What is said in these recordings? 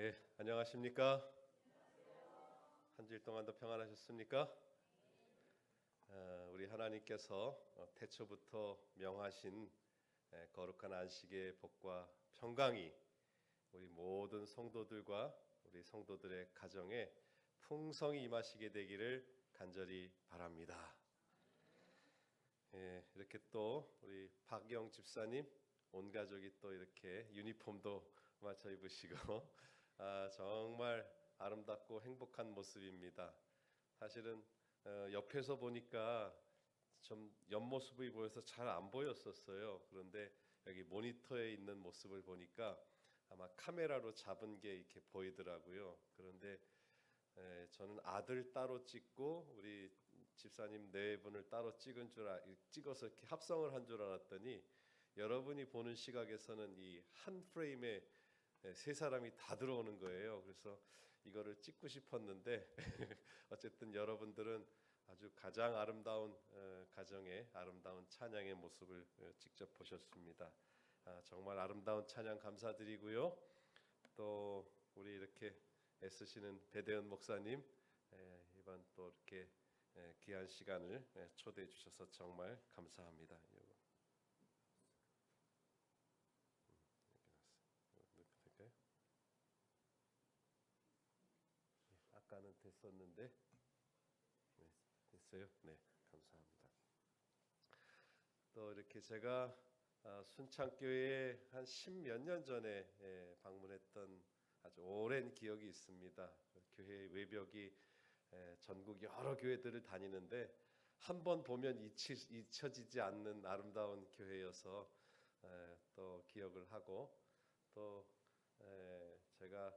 예, 안녕하십니까? 한 주일 동안도 평안하셨습니까? 우리 하나님께서 태초부터 명하신 거룩한 안식의 복과 평강이 우리 모든 성도들과 우리 성도들의 가정에 풍성히 임하시게 되기를 간절히 바랍니다. 이렇게 또 우리 박영 집사님 온 가족이 또 이렇게 유니폼도 맞춰 입으시고 정말 아름답고 행복한 모습입니다. 사실은 옆에서 보니까 좀 옆모습이 보여서 잘 안 보였었어요. 그런데 여기 모니터에 있는 모습을 보니까 아마 카메라로 잡은 게 이렇게 보이더라고요. 그런데 저는 아들 따로 찍고 우리 집사님 네 분을 따로 찍어서 이렇게 합성을 한 줄 알았더니 여러분이 보는 시각에서는 이 한 프레임에 세 사람이 다 들어오는 거예요. 그래서 이거를 찍고 싶었는데 어쨌든 여러분들은 아주 가장 아름다운 가정의 아름다운 찬양의 모습을 직접 보셨습니다. 정말 아름다운 찬양 감사드리고요. 또 우리 이렇게 애쓰시는 배대현 목사님 이번 또 이렇게 귀한 시간을 초대해 주셔서 정말 감사합니다. 아까는 됐었는데 됐어요. 네, 감사합니다. 또 이렇게 제가 순창교회에 한 10몇 년 전에 방문했던 아주 오랜 기억이 있습니다. 교회 외벽이 전국 여러 교회들을 다니는데 한 번 보면 잊혀지지 않는 아름다운 교회여서 또 기억을 하고 또 제가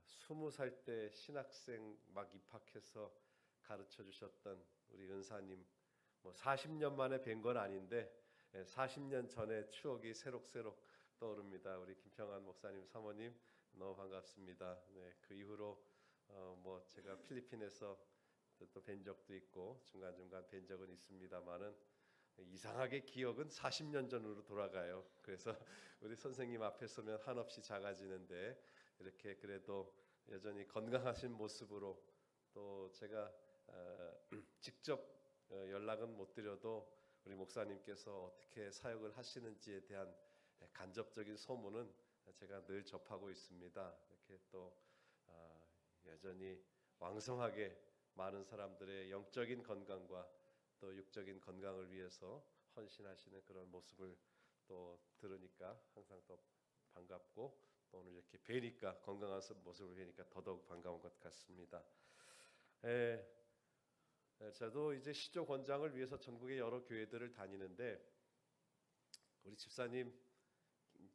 20살 때 신학생 막 입학해서 가르쳐 주셨던 우리 은사님 40년 만에 뵌 건 아닌데 40년 전의 추억이 새록새록 떠오릅니다. 우리 김평환 목사님 사모님 너무 반갑습니다. 네, 그 이후로 제가 필리핀에서 또 뵌 적도 있고 중간중간 뵌 적은 있습니다만은 이상하게 기억은 40년 전으로 돌아가요. 그래서 우리 선생님 앞에 서면 한없이 작아지는데 이렇게 그래도 여전히 건강하신 모습으로 또 제가 직접 연락은 못 드려도 우리 목사님께서 어떻게 사역을 하시는지에 대한 간접적인 소문은 제가 늘 접하고 있습니다. 이렇게 또 여전히 왕성하게 많은 사람들의 영적인 건강과 또 육적인 건강을 위해서 헌신하시는 그런 모습을 또 들으니까 항상 또 반갑고 또 오늘 이렇게 뵈니까 건강한 모습을 뵈니까 더더욱 반가운 것 같습니다. 저도 이제 시조 권장을 위해서 전국의 여러 교회들을 다니는데 우리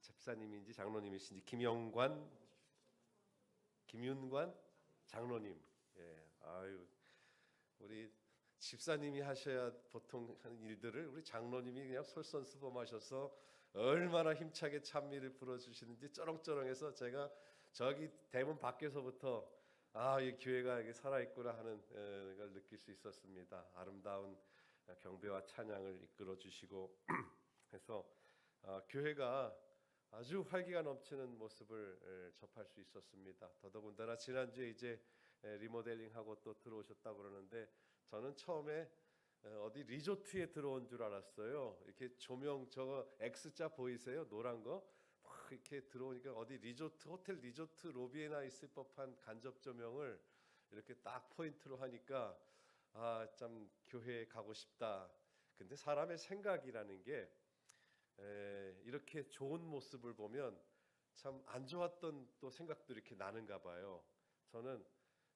집사님인지 장로님이신지 김윤관 장로님, 우리 집사님이 하셔야 보통 하는 일들을 우리 장로님이 그냥 솔선수범하셔서 얼마나 힘차게 찬미를 불어주시는지 쩌렁쩌렁해서 제가 저기 대문 밖에서부터 이 교회가 이게 살아있구나 하는 걸 느낄 수 있었습니다. 아름다운 경배와 찬양을 이끌어 주시고 해서 교회가 아주 활기가 넘치는 모습을 접할 수 있었습니다. 더더군다나 지난주에 이제 리모델링하고 또 들어오셨다고 그러는데 저는 처음에 어디 리조트에 들어온 줄 알았어요. 이렇게 조명 저거 X자 보이세요? 노란 거 막 이렇게 들어오니까 어디 리조트 호텔 리조트 로비에나 있을 법한 간접 조명을 이렇게 딱 포인트로 하니까 참 교회에 가고 싶다. 근데 사람의 생각이라는 게 이렇게 좋은 모습을 보면 참 안 좋았던 또 생각도 이렇게 나는가 봐요. 저는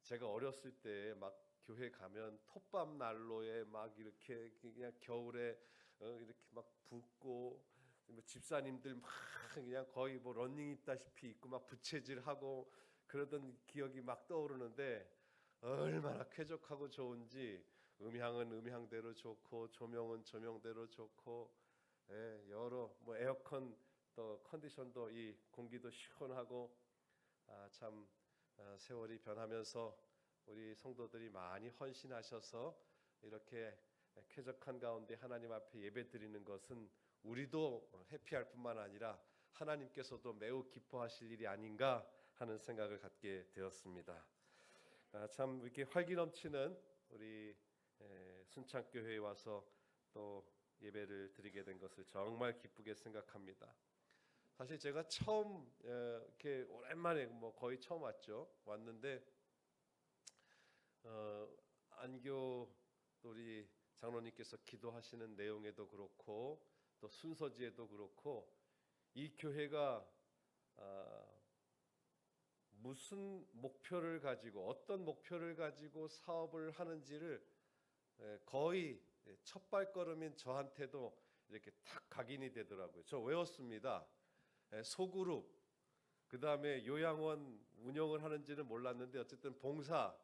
제가 어렸을 때 막 교회 가면 톱밥 난로에 막 이렇게 그냥 겨울에 이렇게 막 붓고 집사님들 막 그냥 거의 러닝 있다시피 입고 막 부채질하고 그러던 기억이 막 떠오르는데 얼마나 쾌적하고 좋은지 음향은 음향대로 좋고 조명은 조명대로 좋고 여러 에어컨 또 컨디션도 이 공기도 시원하고 참 세월이 변하면서 우리 성도들이 많이 헌신하셔서 이렇게 쾌적한 가운데 하나님 앞에 예배드리는 것은 우리도 해피할 뿐만 아니라 하나님께서도 매우 기뻐하실 일이 아닌가 하는 생각을 갖게 되었습니다. 참 이렇게 활기 넘치는 우리 순창교회에 와서 또 예배를 드리게 된 것을 정말 기쁘게 생각합니다. 사실 제가 처음 이렇게 오랜만에 거의 처음 왔는데 안교 우리 장로님께서 기도하시는 내용에도 그렇고 또 순서지에도 그렇고 이 교회가 무슨 목표를 가지고 어떤 목표를 가지고 사업을 하는지를 거의 첫 발걸음인 저한테도 이렇게 탁 각인이 되더라고요. 저 외웠습니다. 소그룹, 그 다음에 요양원 운영을 하는지는 몰랐는데 어쨌든 봉사,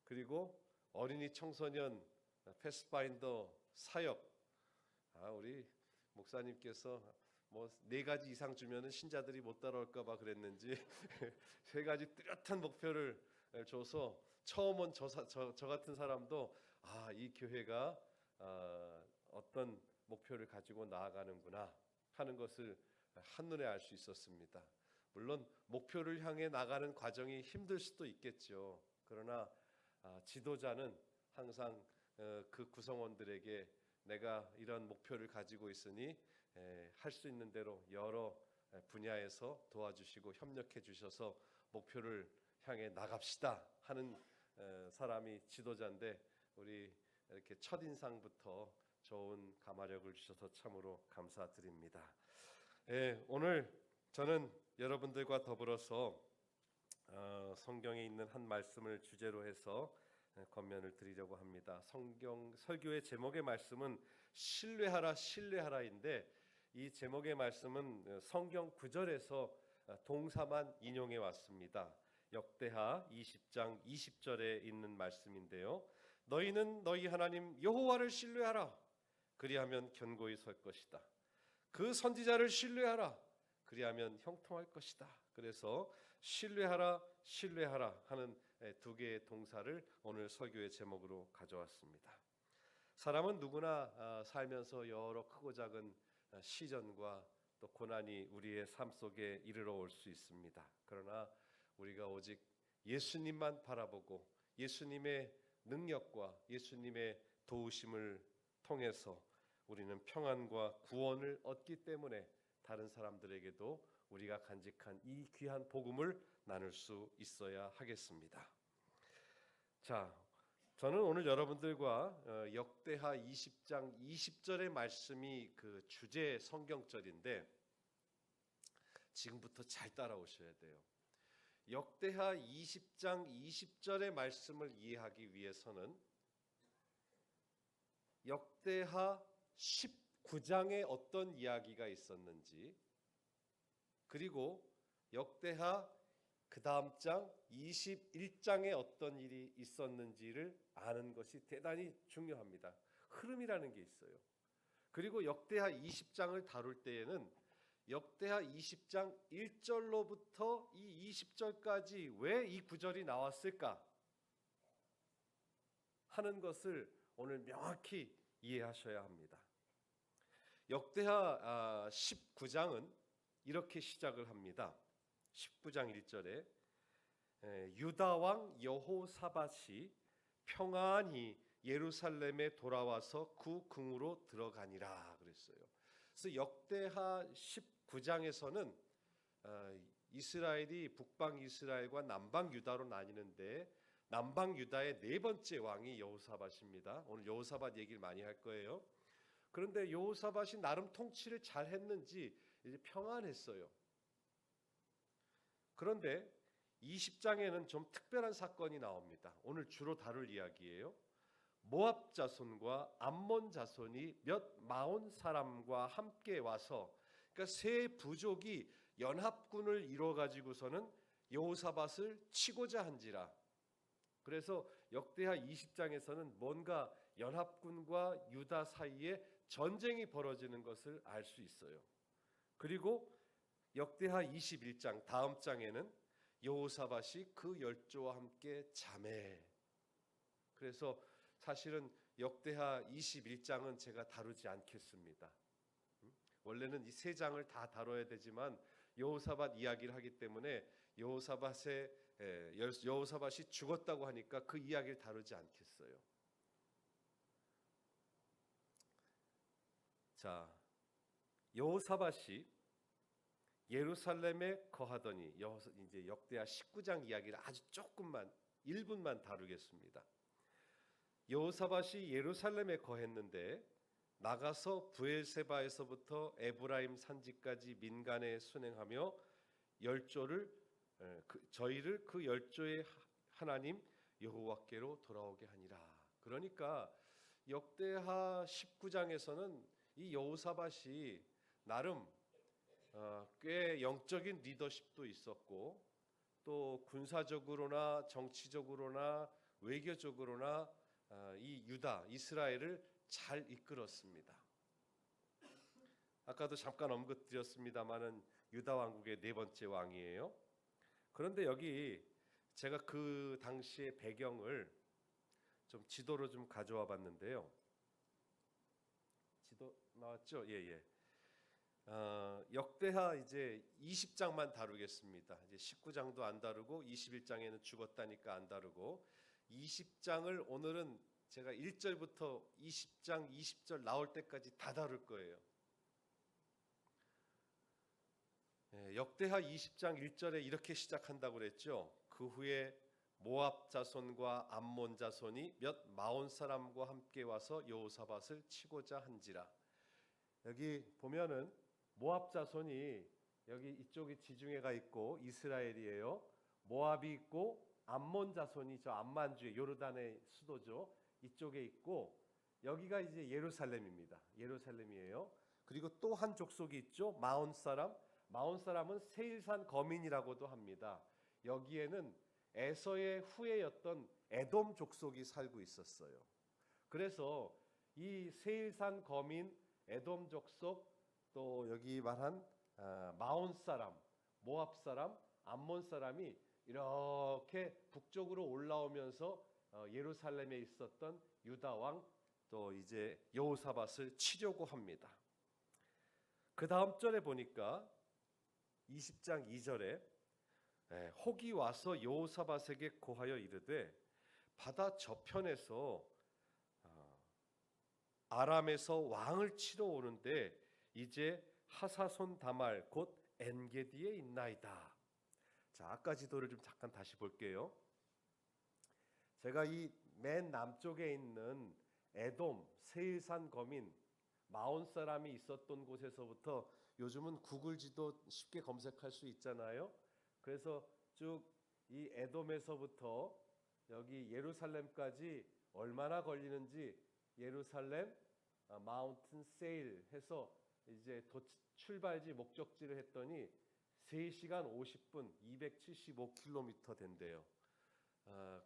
그리고 어린이 청소년 패스파인더 사역. 우리 목사님께서 뭐 4가지 이상 주면은 신자들이 못 따라올까봐 그랬는지 3가지 뚜렷한 목표를 줘서 처음 온 저 같은 사람도 이 교회가 어떤 목표를 가지고 나아가는구나 하는 것을 한눈에 알 수 있었습니다. 물론 목표를 향해 나가는 과정이 힘들 수도 있겠죠. 그러나 지도자는 항상 그 구성원들에게 내가 이런 목표를 가지고 있으니 할 수 있는 대로 여러 분야에서 도와주시고 협력해 주셔서 목표를 향해 나갑시다 하는 사람이 지도자인데, 우리 이렇게 첫인상부터 좋은 감화력을 주셔서 참으로 감사드립니다. 오늘 저는 여러분들과 더불어서 성경에 있는 한 말씀을 주제로 해서 권면을 드리려고 합니다. 성경 설교의 제목의 말씀은 신뢰하라 신뢰하라인데, 이 제목의 말씀은 성경 9절에서 동사만 인용해 왔습니다. 역대하 20장 20절에 있는 말씀인데요. 너희는 너희 하나님 여호와를 신뢰하라. 그리하면 견고히 설 것이다. 그 선지자를 신뢰하라. 그리하면 형통할 것이다. 그래서 신뢰하라 신뢰하라 하는 2개의 동사를 오늘 설교의 제목으로 가져왔습니다. 사람은 누구나 살면서 여러 크고 작은 시련과 또 고난이 우리의 삶 속에 이르러 올 수 있습니다. 그러나 우리가 오직 예수님만 바라보고 예수님의 능력과 예수님의 도우심을 통해서 우리는 평안과 구원을 얻기 때문에 다른 사람들에게도 우리가 간직한 이 귀한 복음을 나눌 수 있어야 하겠습니다. 자, 저는 오늘 여러분들과 역대하 20장 20절의 말씀이 그 주제 성경절인데, 지금부터 잘 따라오셔야 돼요. 역대하 20장 20절의 말씀을 이해하기 위해서는 역대하 19장에 어떤 이야기가 있었는지, 그리고 역대하 그 다음 장 21장에 어떤 일이 있었는지를 아는 것이 대단히 중요합니다. 흐름이라는 게 있어요. 그리고 역대하 20장을 다룰 때에는 역대하 20장 1절로부터 이 20절까지 왜 이 구절이 나왔을까 하는 것을 오늘 명확히 이해하셔야 합니다. 역대하 19장은 이렇게 시작을 합니다. 19장 1절에 유다 왕 여호사밧이 평안히 예루살렘에 돌아와서 그 궁으로 들어가니라 그랬어요. 그래서 역대하 19장에서는 이스라엘이 북방 이스라엘과 남방 유다로 나뉘는데, 남방 유다의 4번째 왕이 여호사밧입니다. 오늘 여호사밧 얘기를 많이 할 거예요. 그런데 여호사밧이 나름 통치를 잘 했는지 이제 평안했어요. 그런데 20장에는 좀 특별한 사건이 나옵니다. 오늘 주로 다룰 이야기예요. 모압 자손과 암몬 자손이 몇 마흔 사람과 함께 와서, 그러니까 세 부족이 연합군을 이뤄 가지고서는 여호사밧을 치고자 한지라. 그래서 역대하 20장에서는 뭔가 연합군과 유다 사이에 전쟁이 벌어지는 것을 알 수 있어요. 그리고 역대하 21장 다음 장에는 여호사밧이 그 열조와 함께 잠해. 그래서 사실은 역대하 21장은 제가 다루지 않겠습니다. 원래는 이 3장을 다 다뤄야 되지만 여호사밧 이야기를 하기 때문에 여호사밧이 죽었다고 하니까 그 이야기를 다루지 않겠어요. 자, 여호사밧이 예루살렘에 거하더니 이제 역대하 19장 이야기를 아주 조금만 1분만 다루겠습니다. 여호사밧이 예루살렘에 거했는데 나가서 브엘세바에서부터 에브라임 산지까지 민간에 순행하며 저희를 그 열조의 하나님 여호와께로 돌아오게 하니라. 그러니까 역대하 19장에서는 이 여호사밧이 나름 꽤 영적인 리더십도 있었고 또 군사적으로나 정치적으로나 외교적으로나 이 유다 이스라엘을 잘 이끌었습니다. 아까도 잠깐 언급드렸습니다마는 유다 왕국의 네 번째 왕이에요. 그런데 여기 제가 그 당시의 배경을 좀 지도로 좀 가져와 봤는데요. 지도 나왔죠? 예. 역대하 이제 20장만 다루겠습니다. 이제 19장도 안 다루고 21장에는 죽었다니까 안 다루고 20장을 오늘은 제가 1절부터 20장 20절 나올 때까지 다 다룰 거예요. 역대하 20장 1절에 이렇게 시작한다고 그랬죠. 그 후에 모압 자손과 암몬 자손이 몇 마온 사람과 함께 와서 여호사밧을 치고자 한지라. 여기 보면은 모압 자손이 여기 이쪽이 지중해가 있고 이스라엘이에요. 모압이 있고 암몬 자손이 저 암만주의 요르단의 수도죠. 이쪽에 있고 여기가 이제 예루살렘입니다. 예루살렘이에요. 그리고 또 한 족속이 있죠. 마온 사람. 마온 사람은 세일산 거민이라고도 합니다. 여기에는 에서의 후예였던 에돔 족속이 살고 있었어요. 그래서 이 세일산 거민, 에돔 족속, 또 여기 말한 마온 사람, 모압 사람, 암몬 사람이 이렇게 북쪽으로 올라오면서 예루살렘에 있었던 유다 왕 또 이제 여호사밧을 치려고 합니다. 그 다음 절에 보니까 20장 2절에 혹이 와서 여호사밧에게 고하여 이르되 바다 저편에서 아람에서 왕을 치러 오는데 이제 하사손 다말 곧 엔게디에 있나이다. 자, 아까 지도를 좀 잠깐 다시 볼게요. 제가 이 맨 남쪽에 있는 에돔, 세일산 거민, 마온 사람이 있었던 곳에서부터 요즘은 구글 지도 쉽게 검색할 수 있잖아요. 그래서 쭉 이 에돔에서부터 여기 예루살렘까지 얼마나 걸리는지 예루살렘 마운틴 세일 해서 이제 출발지 목적지를 했더니 3시간 50분 275km 된대요.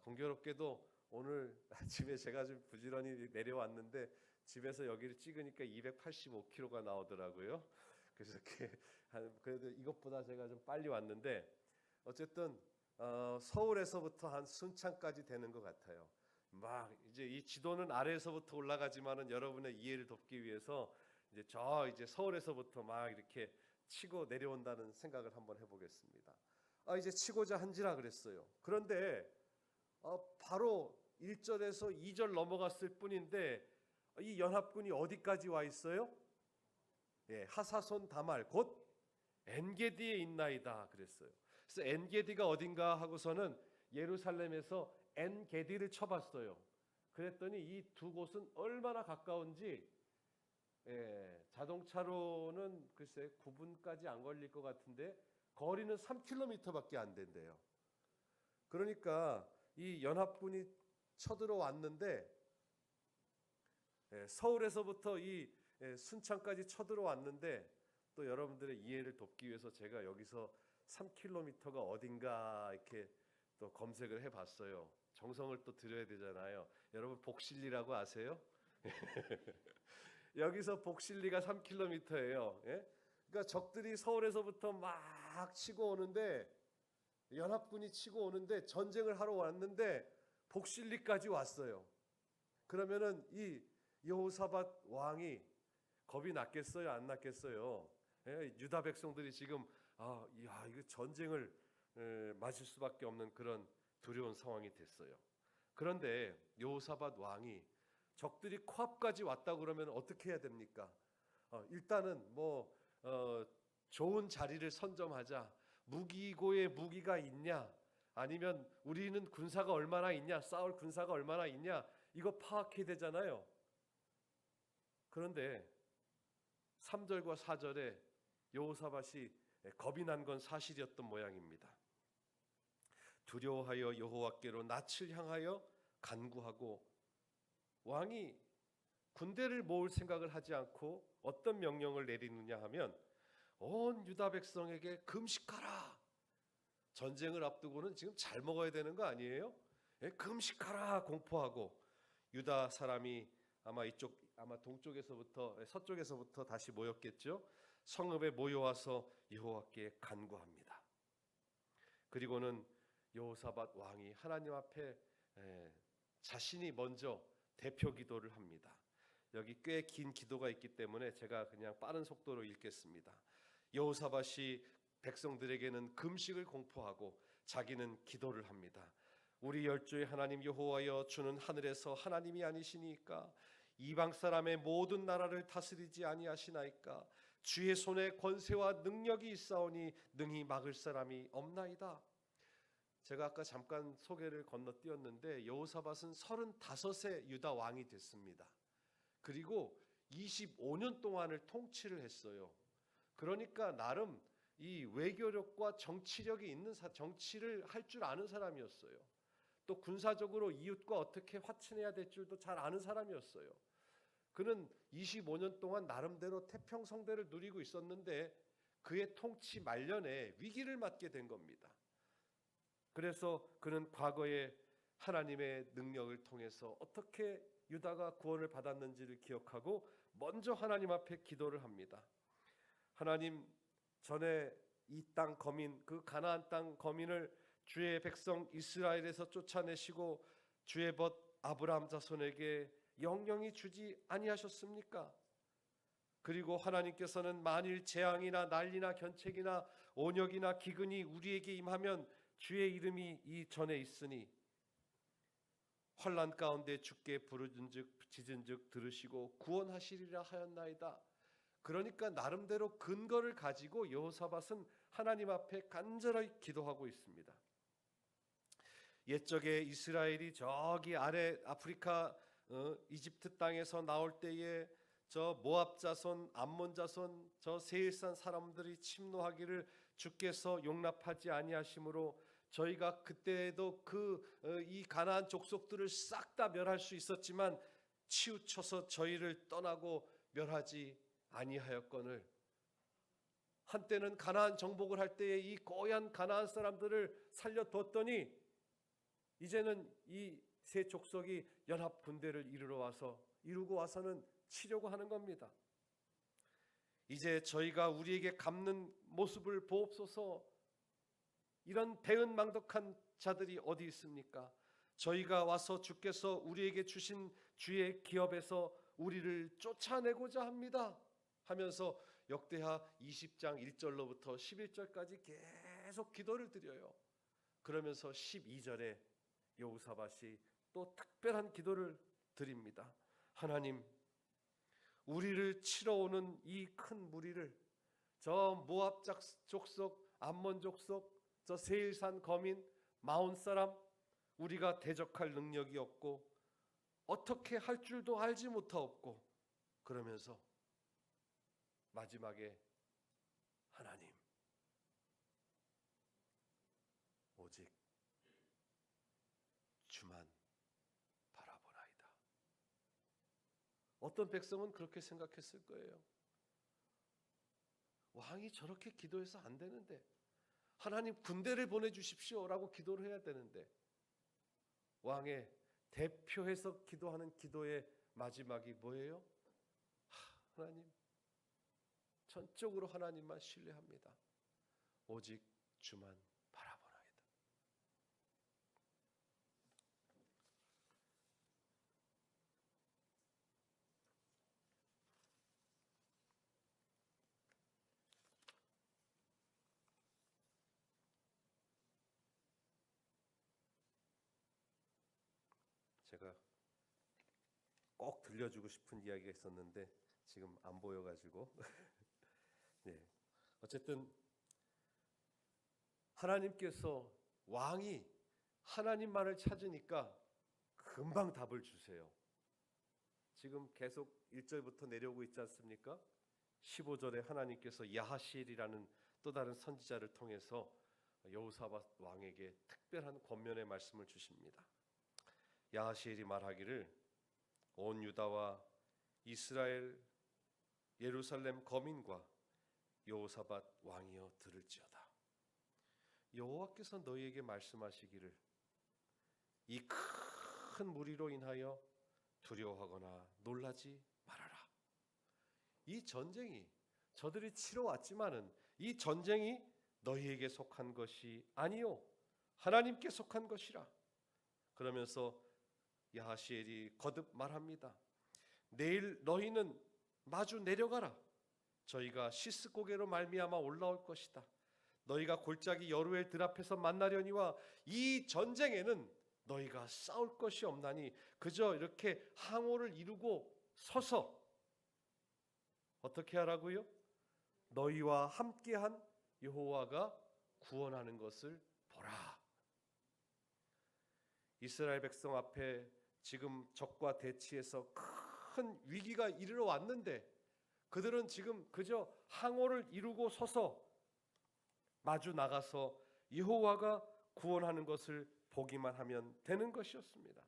공교롭게도 오늘 아침에 제가 좀 부지런히 내려왔는데 집에서 여기를 찍으니까 285km가 나오더라고요. 그래서 그래도 이것보다 제가 좀 빨리 왔는데 어쨌든 서울에서부터 한 순창까지 되는 것 같아요. 막 이제 이 지도는 아래에서부터 올라가지만은 여러분의 이해를 돕기 위해서 이제 서울에서부터 막 이렇게 치고 내려온다는 생각을 한번 해보겠습니다. 이제 치고자 한지라 그랬어요. 그런데 바로 1절에서 2절 넘어갔을 뿐인데 이 연합군이 어디까지 와 있어요? 하사손 다말 곧 엔게디에 있나이다 그랬어요. 그래서 엔게디가 어딘가 하고서는 예루살렘에서 엔게디를 쳐봤어요. 그랬더니 이 두 곳은 얼마나 가까운지 자동차로는 글쎄 9분까지 안 걸릴 것 같은데 거리는 3km밖에 안 된대요. 그러니까 이 연합군이 쳐들어왔는데 서울에서부터 이 순창까지 쳐들어왔는데 또 여러분들의 이해를 돕기 위해서 제가 여기서 3km가 어딘가 이렇게 또 검색을 해봤어요. 정성을 또 들여야 되잖아요. 여러분 복실리라고 아세요? 여기서 복실리가 3km예요. 그러니까 적들이 서울에서부터 막 치고 오는데 연합군이 치고 오는데 전쟁을 하러 왔는데 복실리까지 왔어요. 그러면은 이 여호사밧 왕이 겁이 났겠어요? 안 났겠어요? 유다 백성들이 지금 이거 전쟁을 맞을 수밖에 없는 그런 두려운 상황이 됐어요. 그런데 여호사밧 왕이 적들이 코앞까지 왔다 그러면 어떻게 해야 됩니까? 일단은 좋은 자리를 선점하자. 무기고에 무기가 있냐? 아니면 우리는 군사가 얼마나 있냐? 싸울 군사가 얼마나 있냐? 이거 파악해야 되잖아요. 그런데 3절과 4절에 여호사밧이 겁이 난 건 사실이었던 모양입니다. 두려워하여 여호와께로 낯을 향하여 간구하고, 왕이 군대를 모을 생각을 하지 않고 어떤 명령을 내리느냐 하면 온 유다 백성에게 금식하라. 전쟁을 앞두고는 지금 잘 먹어야 되는 거 아니에요? 금식하라 공포하고, 유다 사람이 아마 동쪽에서부터 서쪽에서부터 다시 모였겠죠. 성읍에 모여와서 여호와께 간구합니다. 그리고는 여호사밧 왕이 하나님 앞에 자신이 먼저 대표 기도를 합니다. 여기 꽤 긴 기도가 있기 때문에 제가 그냥 빠른 속도로 읽겠습니다. 여호사밧이 백성들에게는 금식을 공포하고 자기는 기도를 합니다. 우리 열조의 하나님 여호와여, 주는 하늘에서 하나님이 아니시니까 이방 사람의 모든 나라를 다스리지 아니하시나이까? 주의 손에 권세와 능력이 있사오니 능히 막을 사람이 없나이다. 제가 아까 잠깐 소개를 건너뛰었는데 여호사밧은 35세 유다 왕이 됐습니다. 그리고 25년 동안을 통치를 했어요. 그러니까 나름 이 외교력과 정치력이 있는 정치를 할 줄 아는 사람이었어요. 또 군사적으로 이웃과 어떻게 화친해야 될 줄도 잘 아는 사람이었어요. 그는 25년 동안 나름대로 태평성대를 누리고 있었는데 그의 통치 말년에 위기를 맞게 된 겁니다. 그래서 그는 과거에 하나님의 능력을 통해서 어떻게 유다가 구원을 받았는지를 기억하고 먼저 하나님 앞에 기도를 합니다. 하나님, 전에 이 땅 거민, 그 가나안 땅 거민을 주의 백성 이스라엘에서 쫓아내시고 주의 벗 아브라함 자손에게 영영이 주지 아니하셨습니까? 그리고 하나님께서는 만일 재앙이나 난리나 견책이나 온역이나 기근이 우리에게 임하면 주의 이름이 이 전에 있으니 환난 가운데 주께 부르짖은즉 짖은즉 들으시고 구원하시리라 하였나이다. 그러니까 나름대로 근거를 가지고 여호사밧은 하나님 앞에 간절히 기도하고 있습니다. 옛적에 이스라엘이 저기 아래 아프리카 이집트 땅에서 나올 때에 저 모압 자손, 암몬 자손, 저 세일산 사람들이 침노하기를 주께서 용납하지 아니하심으로 저희가 그때에도 이 가나안 족속들을 싹 다 멸할 수 있었지만 치우쳐서 저희를 떠나고 멸하지 아니하였거늘, 한때는 가나안 정복을 할 때에 이 고얀 가나안 사람들을 살려뒀더니 이제는 이 세 족속이 연합 군대를 이루고 와서는 치려고 하는 겁니다. 이제 저희가 우리에게 갚는 모습을 보옵소서. 이런 배은망덕한 자들이 어디 있습니까? 저희가 와서 주께서 우리에게 주신 주의 기업에서 우리를 쫓아내고자 합니다 하면서 역대하 20장 1절로부터 11절까지 계속 기도를 드려요. 그러면서 12절에 여호사밧이 또 특별한 기도를 드립니다. 하나님, 우리를 치러 오는 이 큰 무리를, 저 모압 족속, 암몬 족속, 저 세일산 거민, 마온 사람, 우리가 대적할 능력이 없고 어떻게 할 줄도 알지 못하옵고, 그러면서 마지막에 하나님, 오직 주만 바라보나이다. 어떤 백성은 그렇게 생각했을 거예요. 왕이 저렇게 기도해서 안 되는데, 하나님 군대를 보내주십시오 라고 기도를 해야 되는데, 왕의 대표해서 기도하는 기도의 마지막이 뭐예요? 하나님, 전적으로 하나님만 신뢰합니다. 오직 주만 바라보나이다. 제가 꼭 들려주고 싶은 이야기가 있었는데 지금 안 보여가지고 네. 어쨌든 하나님께서 왕이 하나님만을 찾으니까 금방 답을 주세요. 지금 계속 1절부터 내려오고 있지 않습니까? 15절에 하나님께서 야하시엘이라는 또 다른 선지자를 통해서 여호사밧 왕에게 특별한 권면의 말씀을 주십니다. 야하시엘이 말하기를 온 유다와 이스라엘 예루살렘 거민과 여호사밧 왕이여 들을지어다. 여호와께서 너희에게 말씀하시기를 이 큰 무리로 인하여 두려워하거나 놀라지 말아라. 이 전쟁이 저들이 치러왔지만은 이 전쟁이 너희에게 속한 것이 아니요 하나님께 속한 것이라. 그러면서 야하시엘이 거듭 말합니다. 내일 너희는 마주 내려가라. 저희가 시스고개로 말미암아 올라올 것이다. 너희가 골짜기 여루엘 들 앞에서 만나려니와 이 전쟁에는 너희가 싸울 것이 없나니 그저 이렇게 항호를 이루고 서서 어떻게 하라고요? 너희와 함께한 여호와가 구원하는 것을 보라. 이스라엘 백성 앞에 지금 적과 대치해서 큰 위기가 이르러 왔는데 그들은 지금 그저 항호를 이루고 서서 마주 나가서 여호와가 구원하는 것을 보기만 하면 되는 것이었습니다.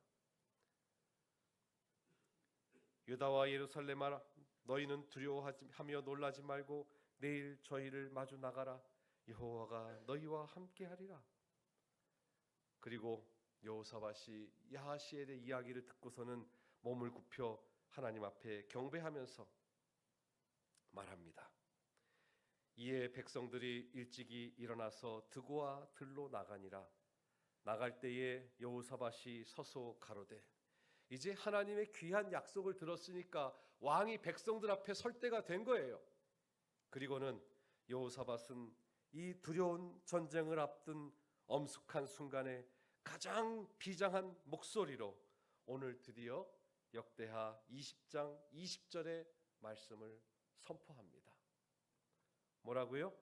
유다와 예루살렘아 너희는 두려워하며 놀라지 말고 내일 저희를 마주 나가라. 여호와가 너희와 함께하리라. 그리고 여호사밧이 야하시엘의 이야기를 듣고서는 몸을 굽혀 하나님 앞에 경배하면서 말합니다. 이에 백성들이 일찍이 일어나서 드고와 들로 나가니라. 나갈 때에 여호사밧이 서서 가로되 이제 하나님의 귀한 약속을 들었으니까 왕이 백성들 앞에 설 때가 된 거예요. 그리고는 여호사밧은 이 두려운 전쟁을 앞둔 엄숙한 순간에 가장 비장한 목소리로 오늘 드디어 역대하 20장 20절의 말씀을 선포합니다. 뭐라고요?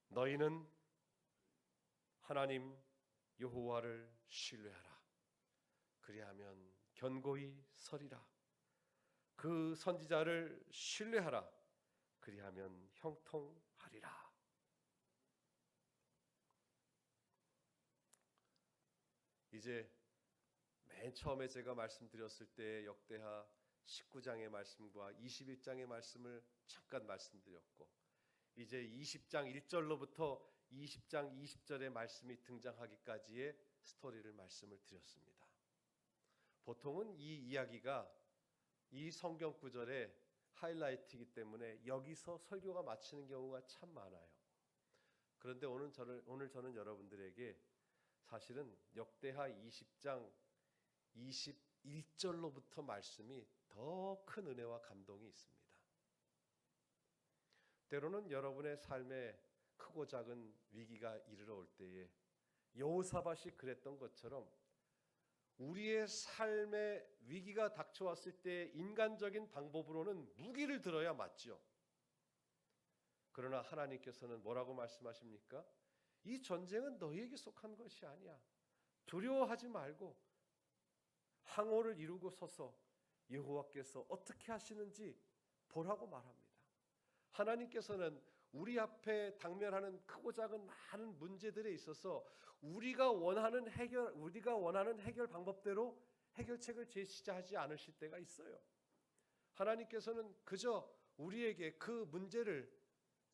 너희는 하나님 여호와를 신뢰하라. 그리하면 견고히 서리라. 그 선지자를 신뢰하라. 그리하면 형통하리라. 이제 맨 처음에 제가 말씀드렸을 때 역대하 19장의 말씀과 21장의 말씀을 잠깐 말씀드렸고 이제 20장 1절로부터 20장 20절의 말씀이 등장하기까지의 스토리를 말씀을 드렸습니다. 보통은 이 이야기가 이 성경 구절의 하이라이트이기 때문에 여기서 설교가 마치는 경우가 참 많아요. 그런데 오늘 저는 여러분들에게 사실은 역대하 20장 21절로부터 말씀이 더 큰 은혜와 감동이 있습니다. 때로는 여러분의 삶에 크고 작은 위기가 이르러 올 때에 여호사밧이 그랬던 것처럼 우리의 삶에 위기가 닥쳐왔을 때 인간적인 방법으로는 무기를 들어야 맞죠. 그러나 하나님께서는 뭐라고 말씀하십니까? 이 전쟁은 너희에게 속한 것이 아니야. 두려워하지 말고 항호를 이루고 서서 여호와께서 어떻게 하시는지 보라고 말합니다. 하나님께서는 우리 앞에 당면하는 크고 작은 많은 문제들에 있어서 우리가 원하는 해결 방법대로 해결책을 제시하지 않으실 때가 있어요. 하나님께서는 그저 우리에게 그 문제를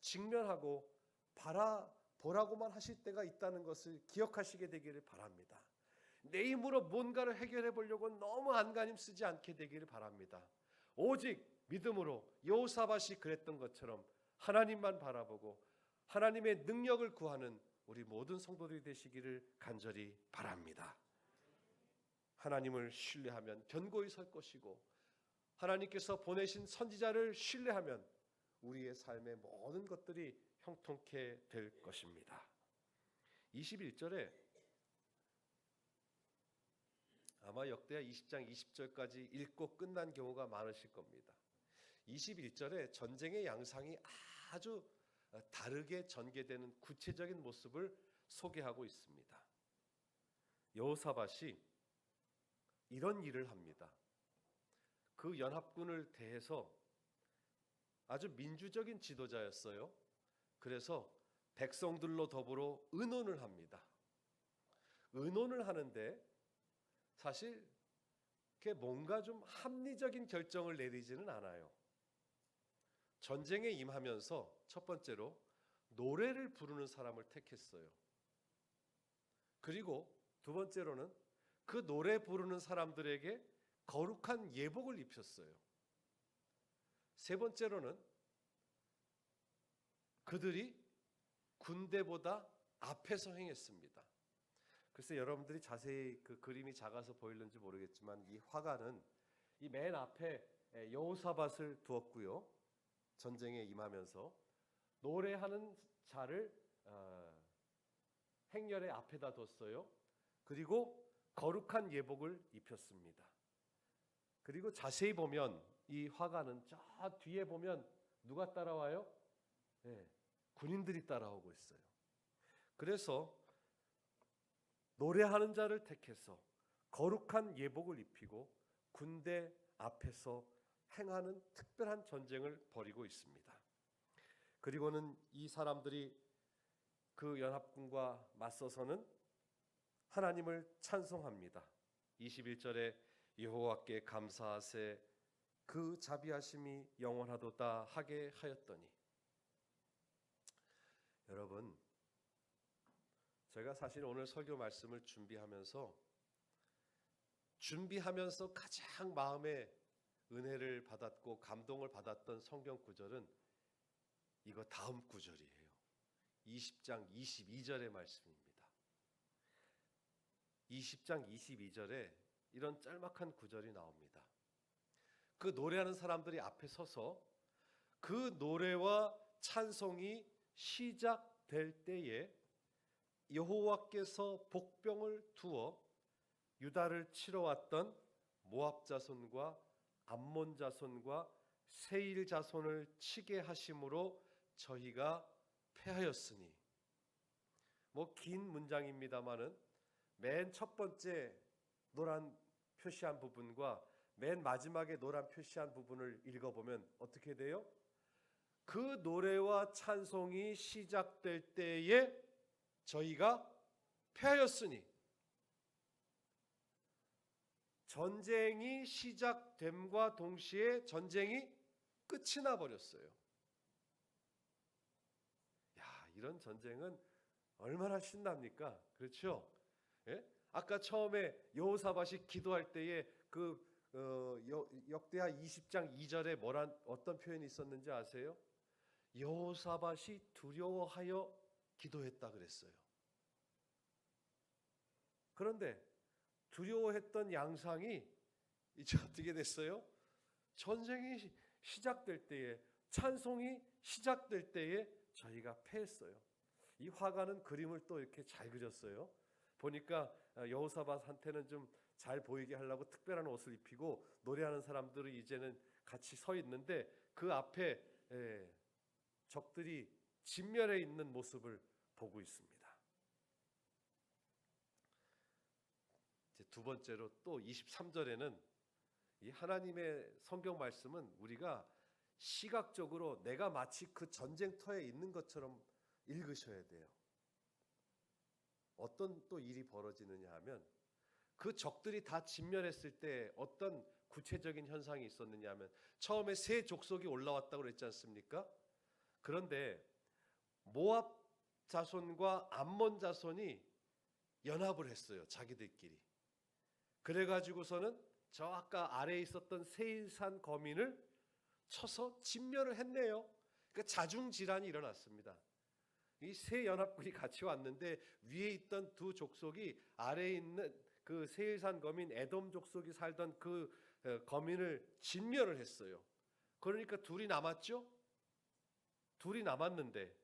직면하고 바라보라고만 하실 때가 있다는 것을 기억하시게 되기를 바랍니다. 내 힘으로 뭔가를 해결해 보려고 너무 안간힘 쓰지 않게 되기를 바랍니다. 오직 믿음으로 여호사밧이 그랬던 것처럼 하나님만 바라보고 하나님의 능력을 구하는 우리 모든 성도들이 되시기를 간절히 바랍니다. 하나님을 신뢰하면 견고히 설 것이고 하나님께서 보내신 선지자를 신뢰하면 우리의 삶의 모든 것들이 형통케 될 것입니다. 21절에 아마 역대하 20장 20절까지 읽고 끝난 경우가 많으실 겁니다. 21절에 전쟁의 양상이 아주 다르게 전개되는 구체적인 모습을 소개하고 있습니다. 여호사밧이 이런 일을 합니다. 그 연합군을 대해서 아주 민주적인 지도자였어요. 그래서 백성들로 더불어 의논을 합니다. 의논을 하는데 사실 그게 뭔가 좀 합리적인 결정을 내리지는 않아요. 전쟁에 임하면서 첫 번째로 노래를 부르는 사람을 택했어요. 그리고 두 번째로는 그 노래 부르는 사람들에게 거룩한 예복을 입혔어요. 세 번째로는 그들이 군대보다 앞에서 행했습니다. 글쎄 여러분들이 자세히 그 그림이 작아서 보이는지 모르겠지만 이 화가는 이 맨 앞에 여호사밧을 두었고요. 전쟁에 임하면서 노래하는 자를 행렬의 앞에다 뒀어요. 그리고 거룩한 예복을 입혔습니다. 그리고 자세히 보면 이 화가는 저 뒤에 보면 누가 따라와요? 군인들이 따라오고 있어요. 그래서 노래하는 자를 택해서 거룩한 예복을 입히고 군대 앞에서 행하는 특별한 전쟁을 벌이고 있습니다. 그리고는 이 사람들이 그 연합군과 맞서서는 하나님을 찬송합니다. 21절에 여호와께 감사하세 그 자비하심이 영원하도다 하게 하였더니. 여러분, 제가 사실 오늘 설교 말씀을 준비하면서 가장 마음에 은혜를 받았고 감동을 받았던 성경 구절은 이거 다음 구절이에요. 20장 22절의 말씀입니다. 20장 22절에 이런 짤막한 구절이 나옵니다. 그 노래하는 사람들이 앞에 서서 그 노래와 찬송이 시작될 때에 여호와께서 복병을 두어 유다를 치러 왔던 모압 자손과 암몬 자손과 세일 자손을 치게 하심으로 저희가 패하였으니. 뭐 긴 문장입니다만은 맨 첫 번째 노란 표시한 부분과 맨 마지막에 노란 표시한 부분을 읽어보면 어떻게 돼요? 그 노래와 찬송이 시작될 때에 저희가 패하였으니. 전쟁이 시작됨과 동시에 전쟁이 끝이 나버렸어요. 야, 이런 전쟁은 얼마나 신납니까? 그렇죠? 예? 아까 처음에 여호사밧이 기도할 때에 그 역대하 20장 2절에 어떤 표현이 있었는지 아세요? 여호사밧이 두려워하여 기도했다 그랬어요. 그런데 두려워했던 양상이 이제 어떻게 됐어요? 전쟁이 시작될 때에, 찬송이 시작될 때에 저희가 패했어요. 이 화가는 그림을 또 이렇게 잘 그렸어요. 보니까 여호사밧한테는 좀 잘 보이게 하려고 특별한 옷을 입히고 노래하는 사람들이 이제는 같이 서 있는데 그 앞에 적들이 진멸해 있는 모습을 보고 있습니다. 이제 두 번째로 또 23절에는 이 하나님의 성경 말씀은 우리가 시각적으로 내가 마치 그 전쟁터에 있는 것처럼 읽으셔야 돼요. 어떤 또 일이 벌어지느냐 하면 그 적들이 다 진멸했을 때 어떤 구체적인 현상이 있었느냐 하면 처음에 세 족속이 올라왔다고 그랬지 않습니까? 그런데 모압 자손과 암몬 자손이 연합을 했어요. 자기들끼리. 그래가지고서는 저 아까 아래에 있었던 세일산 거민을 쳐서 진멸을 했네요. 그러니까 자중질환이 일어났습니다. 이 세 연합군이 같이 왔는데 위에 있던 두 족속이 아래에 있는 그 세일산 거민 에돔 족속이 살던 그 거민을 진멸을 했어요. 그러니까 둘이 남았죠. 둘이 남았는데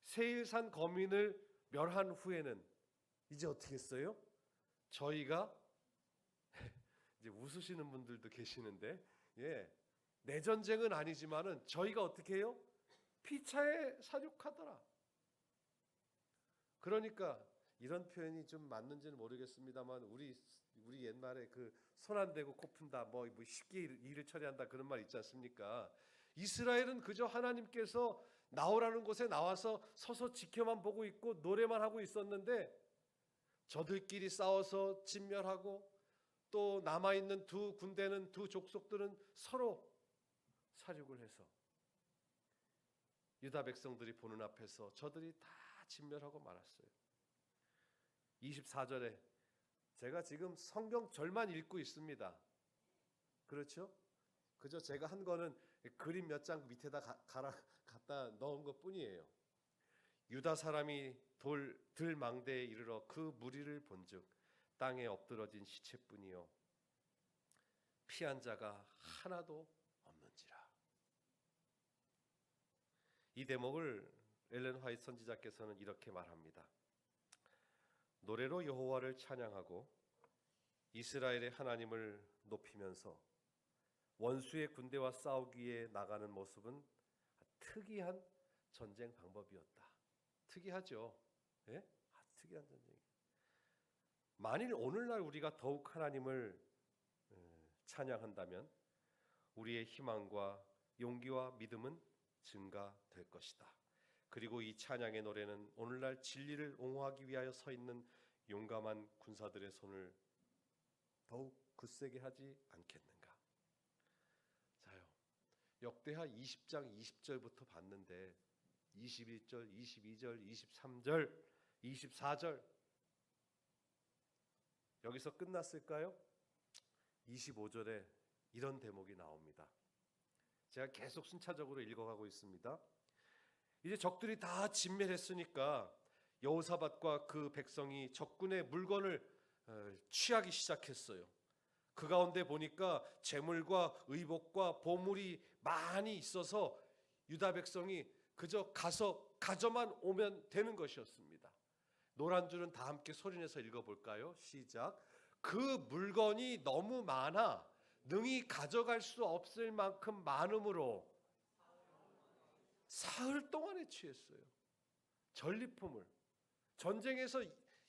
세일산 거민을 멸한 후에는 이제 어떻게 했어요? 저희가 이제 웃으시는 분들도 계시는데, 예, 내 전쟁은 아니지만은 저희가 어떻게 해요? 피차에 사륙하더라. 그러니까 이런 표현이 좀 맞는지는 모르겠습니다만 우리 옛말에 그 손 안 대고 코 푼다, 뭐 쉽게 일을 처리한다 그런 말 있지 않습니까? 이스라엘은 그저 하나님께서 나오라는 곳에 나와서 서서 지켜만 보고 있고 노래만 하고 있었는데 저들끼리 싸워서 진멸하고 또 남아있는 두 군대는 두 족속들은 서로 사륙을 해서 유다 백성들이 보는 앞에서 저들이 다 진멸하고 말았어요. 24절에 제가 지금 성경 절만 읽고 있습니다. 그렇죠? 그저 제가 한 거는 그림 몇 장 밑에다 갖다 넣은 것 뿐이에요. 유다 사람이 들망대에 이르러 그 무리를 본즉 땅에 엎드러진 시체뿐이요 피한 자가 하나도 없는지라. 이 대목을 엘렌 화이트 선지자께서는 이렇게 말합니다. 노래로 여호와를 찬양하고 이스라엘의 하나님을 높이면서 원수의 군대와 싸우기에 나가는 모습은 특이한 전쟁 방법이었다. 특이하죠. 예? 특이한 전쟁. 만일 오늘날 우리가 더욱 하나님을 찬양한다면 우리의 희망과 용기와 믿음은 증가될 것이다. 그리고 이 찬양의 노래는 오늘날 진리를 옹호하기 위하여 서 있는 용감한 군사들의 손을 더욱 굳세게 하지 않겠는가. 자요, 역대하 20장 20절부터 봤는데 21절, 22절, 23절, 24절 여기서 끝났을까요? 25절에 이런 대목이 나옵니다. 제가 계속 순차적으로 읽어가고 있습니다. 이제 적들이 다 진멸했으니까 여호사밧과 그 백성이 적군의 물건을 취하기 시작했어요. 그 가운데 보니까 재물과 의복과 보물이 많이 있어서 유다 백성이 그저 가서 가져만 오면 되는 것이었습니다. 노란 줄은 다 함께 소리내서 읽어볼까요? 시작. 그 물건이 너무 많아 능히 가져갈 수 없을 만큼 많음으로 사흘 동안에 취했어요. 전리품을. 전쟁에서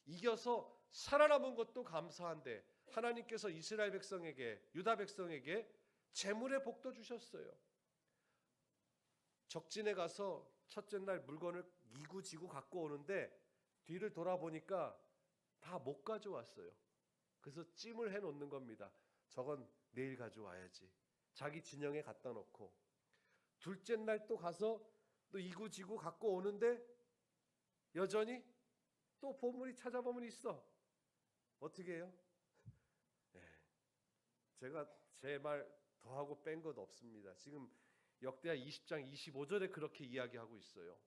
이겨서 살아남은 것도 감사한데 하나님께서 이스라엘 백성에게, 유다 백성에게 재물의 복도 주셨어요. 적진에 가서 첫째 날 물건을 이구지구 갖고 오는데 뒤를 돌아보니까 다 못 가져왔어요. 그래서 찜을 해놓는 겁니다. 저건 내일 가져와야지. 자기 진영에 갖다 놓고 둘째 날 또 가서 또 이구지구 갖고 오는데 여전히 또 보물이 찾아보면 있어. 어떻게 해요? 네. 제가 제 말 더하고 뺀 것 없습니다. 지금 역대하 20장 25절에 그렇게 이야기하고 있어요.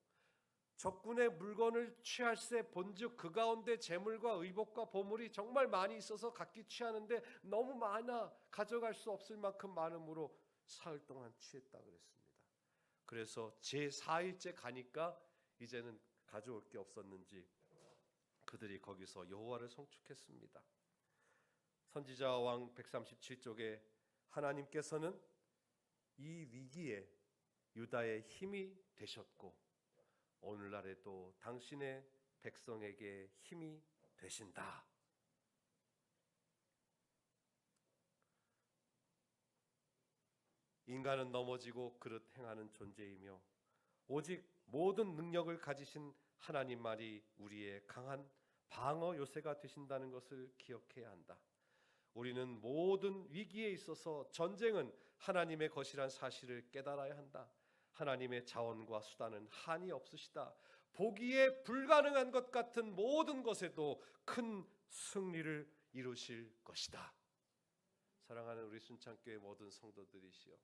적군의 물건을 취할세 본즉 그 가운데 재물과 의복과 보물이 정말 많이 있어서 각기 취하는데 너무 많아 가져갈 수 없을 만큼 많음으로 사흘 동안 취했다 그랬습니다. 그래서 제4일째 가니까 이제는 가져올 게 없었는지 그들이 거기서 여호와를 송축했습니다. 선지자 왕 137쪽에 하나님께서는 이 위기에 유다의 힘이 되셨고 오늘날에도 당신의 백성에게 힘이 되신다. 인간은 넘어지고 그릇 행하는 존재이며 오직 모든 능력을 가지신 하나님만이 우리의 강한 방어 요새가 되신다는 것을 기억해야 한다. 우리는 모든 위기에 있어서 전쟁은 하나님의 것이란 사실을 깨달아야 한다. 하나님의 자원과 수단은 한이 없으시다. 보기에 불가능한 것 같은 모든 것에도 큰 승리를 이루실 것이다. 사랑하는 우리 순창교회 모든 성도들이시여,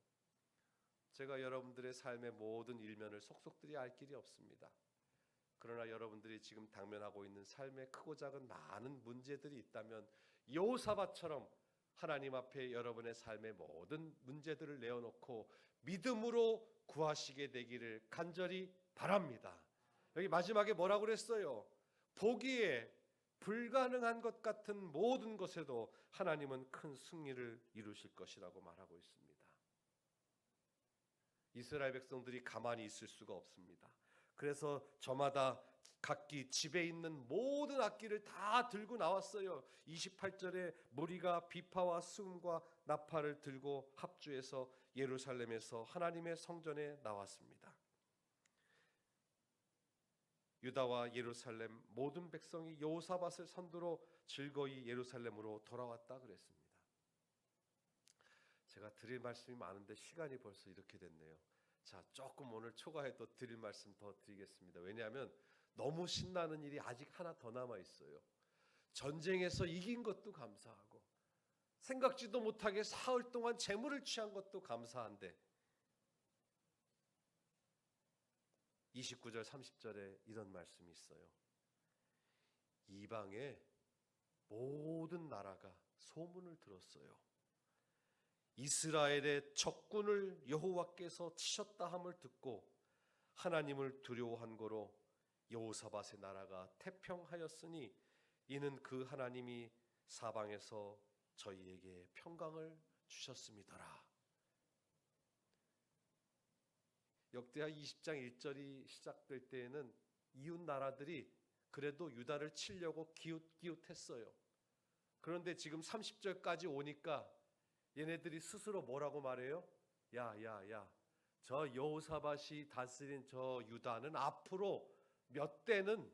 제가 여러분들의 삶의 모든 일면을 속속들이 알 길이 없습니다. 그러나 여러분들이 지금 당면하고 있는 삶의 크고 작은 많은 문제들이 있다면 여호사밧처럼 하나님 앞에 여러분의 삶의 모든 문제들을 내어놓고 믿음으로 구하시게 되기를 간절히 바랍니다. 여기 마지막에 뭐라고 그랬어요? 보기에 불가능한 것 같은 모든 것에도 하나님은 큰 승리를 이루실 것이라고 말하고 있습니다. 이스라엘 백성들이 가만히 있을 수가 없습니다. 그래서 저마다 각기 집에 있는 모든 악기를 다 들고 나왔어요. 28절에 무리가 비파와 수금과 나팔을 들고 합주해서 예루살렘에서 하나님의 성전에 나왔습니다. 유다와 예루살렘 모든 백성이 여호사밧을 선두로 즐거이 예루살렘으로 돌아왔다 그랬습니다. 제가 드릴 말씀이 많은데 시간이 벌써 이렇게 됐네요. 자, 조금 오늘 초과해 또 드릴 말씀 더 드리겠습니다. 왜냐하면 너무 신나는 일이 아직 하나 더 남아 있어요. 전쟁에서 이긴 것도 감사하고 생각지도 못하게 사흘 동안 재물을 취한 것도 감사한데 29절 30절에 이런 말씀이 있어요. 이방의 모든 나라가 소문을 들었어요. 이스라엘의 적군을 여호와께서 치셨다 함을 듣고 하나님을 두려워한 거로 여호사밧의 나라가 태평하였으니 이는 그 하나님이 사방에서 저희에게 평강을 주셨음이더라. 역대하 20장 1절이 시작될 때에는 이웃 나라들이 그래도 유다를 치려고 기웃기웃했어요. 그런데 지금 30절까지 오니까 얘네들이 스스로 뭐라고 말해요? 야야야, 저 여호사밧이 다스린 저 유다는 앞으로 몇 대는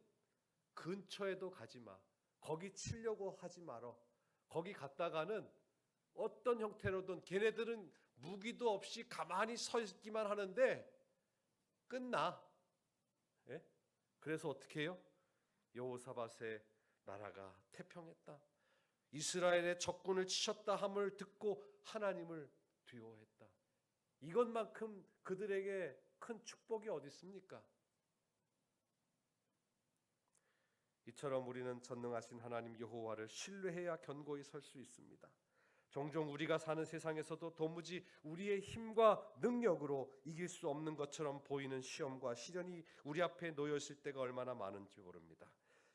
근처에도 가지 마. 거기 치려고 하지 말어. 거기 갔다가는 어떤 형태로든 걔네들은 무기도 없이 가만히 서 있기만 하는데 끝나. 예? 그래서 어떻게 해요? 여호사밧의 나라가 태평했다. 이스라엘의 적군을 치셨다 함을 듣고 하나님을 두려워했다. 이것만큼 그들에게 큰 축복이 어디 있습니까? 이처럼 우리는 전능하신 하나님 여호와를 신뢰해야 견고히 설 수 있습니다. 종종 우리가 사는 세상에서도 도무지 우리의 힘과 능력으로 이길 수 없는 것처럼 보이는 시험과 시련이 우리 앞에 놓여 있을 때가 얼마나 많은지 모릅니다.